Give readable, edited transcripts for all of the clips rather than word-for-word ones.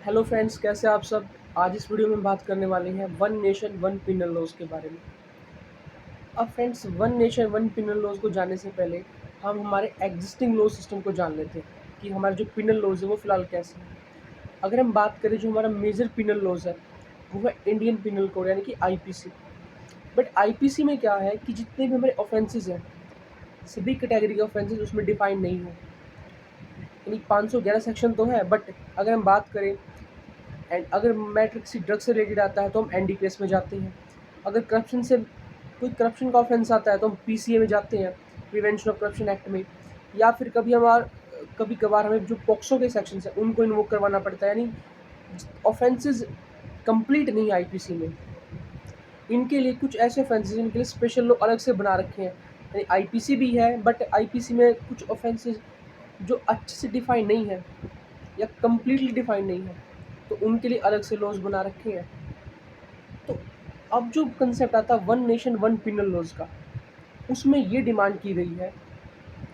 Hello friends, कैसे आप सब। आज इस वीडियो में बात करने वाले हैं one nation one penal laws के बारे में। अब friends, one nation one penal laws को जानने से पहले हम हमारे एग्जिस्टिंग लॉ सिस्टम को जान लेते हैं कि हमारे जो पिनल लॉज है वो फ़िलहाल कैसे हैं। अगर हम बात करें जो हमारा मेजर पिनल लॉज है वो है इंडियन पिनल कोड यानी कि आईपीसी। बट आईपीसी में क्या है कि जितने भी हमारे ऑफेंसेस हैं सभी कैटेगरी के ऑफेंसेस उसमें डिफाइन नहीं है। यानी 511 सेक्शन तो है, बट अगर हम बात करें एंड अगर मैटर किसी ड्रग से रिलेटेड आता है तो हम एनडीपीएस में जाते हैं। अगर करप्शन से कोई करप्शन का ऑफेंस आता है तो हम पीसीए में जाते हैं, प्रिवेंशन ऑफ करप्शन एक्ट में। या फिर कभी कभार हमें जो पॉक्सो के सेक्शन है उनको इन्वोक करवाना पड़ता है। यानी ऑफेंसेस कंप्लीट नहीं है आईपीसी में। इनके लिए कुछ ऐसे ऑफेंसेस इनके लिए स्पेशल लोग अलग से बना रखे हैं। यानी आईपीसी भी है बट आईपीसी में कुछ ऑफेंसेस जो अच्छे से डिफाइन नहीं है या कम्प्लीटली डिफाइन नहीं है तो उनके लिए अलग से लॉज बना रखे हैं। तो अब जो कंसेप्ट आता है one nation one penal laws का, उसमें ये डिमांड की गई है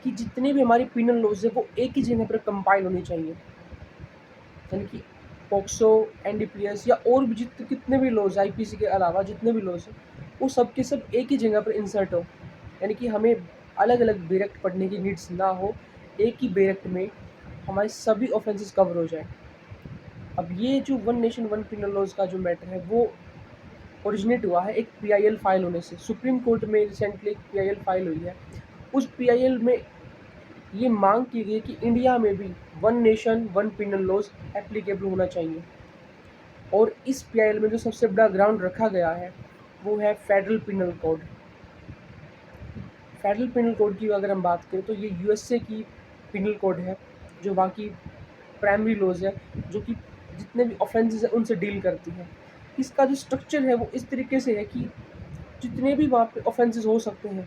कि जितने भी हमारी पिनल लॉज है वो एक ही जगह पर कंपाइल होनी चाहिए। यानी कि पॉक्सो, एनडीपीएस या और भी जितने कितने भी लॉज आईपीसी के अलावा जितने भी लॉज हैं वो सब के सब एक ही जगह पर इंसर्ट हो। यानी कि हमें अलग अलग बेरेक्ट पढ़ने की नीड्स ना हो, एक ही बेरेक्ट में हमारे सभी ऑफेंसेस कवर हो जाए। अब ये जो one nation one penal laws का जो मैटर है वो ओरिजिनेट हुआ है एक पीआईएल फाइल होने से। सुप्रीम कोर्ट में रिसेंटली एक पीआईएल फाइल हुई है। उस पीआईएल में ये मांग की गई कि इंडिया में भी one nation one penal laws applicable होना चाहिए। और इस पीआईएल में जो सबसे बड़ा ग्राउंड रखा गया है वो है federal penal code. Federal penal code की अगर हम बात करें तो ये यूएसए की पिनल कोड है जो वहाँ की प्राइमरी लॉज है जो कि जितने भी ऑफेंसेस हैं उनसे डील करती है। इसका जो स्ट्रक्चर है वो इस तरीके से है कि जितने भी वहाँ पे ऑफेंसेस हो सकते हैं,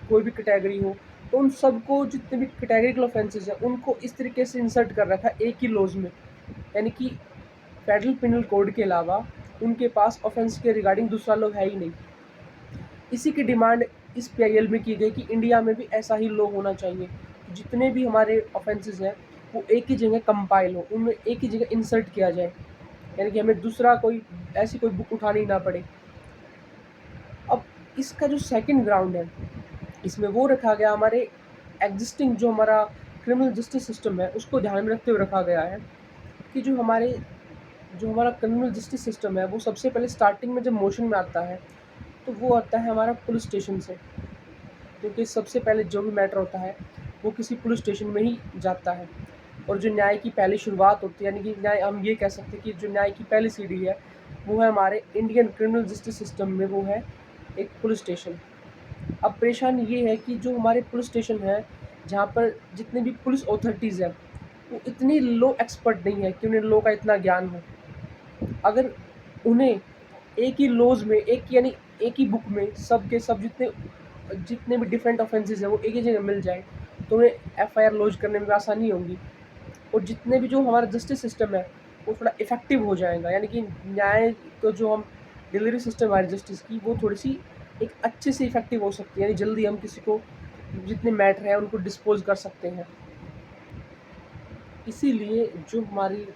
कोई भी कैटेगरी हो, तो उन सबको जितने भी कैटेगरिकल ऑफेंसेस हैं उनको इस तरीके से इंसर्ट कर रखा है एक ही लॉज में। यानी कि फेडरल पिनल कोड के अलावा उनके पास ऑफेंस के रिगार्डिंग दूसरा लॉ है ही नहीं। इसी की डिमांड इस पीआईएल में की गई कि इंडिया में भी ऐसा ही लॉ होना चाहिए। जितने भी हमारे ऑफेंसेस हैं वो एक ही जगह कंपाइल हो, उनमें एक ही जगह इंसर्ट किया जाए। यानी कि हमें दूसरा कोई ऐसी कोई बुक उठानी ना पड़े। अब इसका जो सेकंड ग्राउंड है इसमें वो रखा गया हमारे एग्जिस्टिंग जो हमारा क्रिमिनल जस्टिस सिस्टम है उसको ध्यान में रखते हुए रखा गया है कि जो हमारा क्रिमिनल जस्टिस सिस्टम है वो सबसे पहले स्टार्टिंग में जब मोशन में आता है तो वो आता है हमारा पुलिस स्टेशन से। क्योंकि सबसे पहले जो भी मैटर होता है वो किसी पुलिस स्टेशन में ही जाता है। और जो न्याय की पहली शुरुआत होती है, यानी कि न्याय हम ये कह सकते हैं कि जो न्याय की पहली सीढ़ी है वो है हमारे इंडियन क्रिमिनल जस्टिस सिस्टम में, वो है एक पुलिस स्टेशन। अब परेशानी ये है कि जो हमारे पुलिस स्टेशन है जहाँ पर जितने भी पुलिस अथॉरिटीज़ हैं वो इतनी लो एक्सपर्ट नहीं है कि उन्हें लॉ का इतना ज्ञान हो। अगर उन्हें एक ही लॉज में एक ही बुक में सब के सब जितने जितने भी डिफरेंट ऑफेंसेस हैं वो एक ही जगह मिल जाए तो उन्हें एफआईआर लॉन्च करने में आसानी होगी। और जितने भी जो हमारा जस्टिस सिस्टम है वो थोड़ा इफ़ेक्टिव हो जाएगा। यानी कि न्याय को जो हम डिलीवरी सिस्टम हमारी जस्टिस की वो थोड़ी सी एक अच्छे से इफ़ेक्टिव हो सकती है। यानी जल्दी हम किसी को जितने मैटर हैं उनको डिस्पोज कर सकते हैं। इसीलिए जो हमारी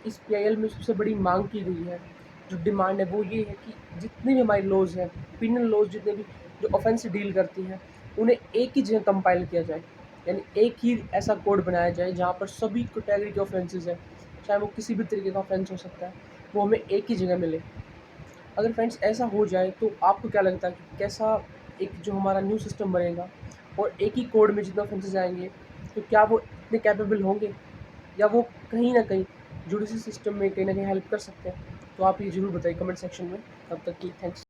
इस पीआईएल में सबसे बड़ी मांग की गई है, जो डिमांड है वो ये है कि जितने भी हमारी लॉज हैं, पिनल लॉज जितने भी जो ऑफेंस से डील करती हैं उन्हें एक ही जगह कंपाइल किया जाए। यानी एक ही ऐसा कोड बनाया जाए जहाँ पर सभी कैटेगरी के ऑफेंसेस हैं, चाहे वो किसी भी तरीके का ऑफेंस हो सकता है, वो हमें एक ही जगह मिले। अगर फ्रेंड्स ऐसा हो जाए तो आपको क्या लगता है कि कैसा एक जो हमारा न्यू सिस्टम बनेगा और एक ही कोड में जितने ऑफेंसेस आएंगे तो क्या वो इतने कैपेबल होंगे या वो कहीं न कहीं जुडिशरी सिस्टम में कहीं न कहीं हेल्प कर सकते हैं? तो आप ये ज़रूर बताइए कमेंट सेक्शन में। तब तक की थैंक्स।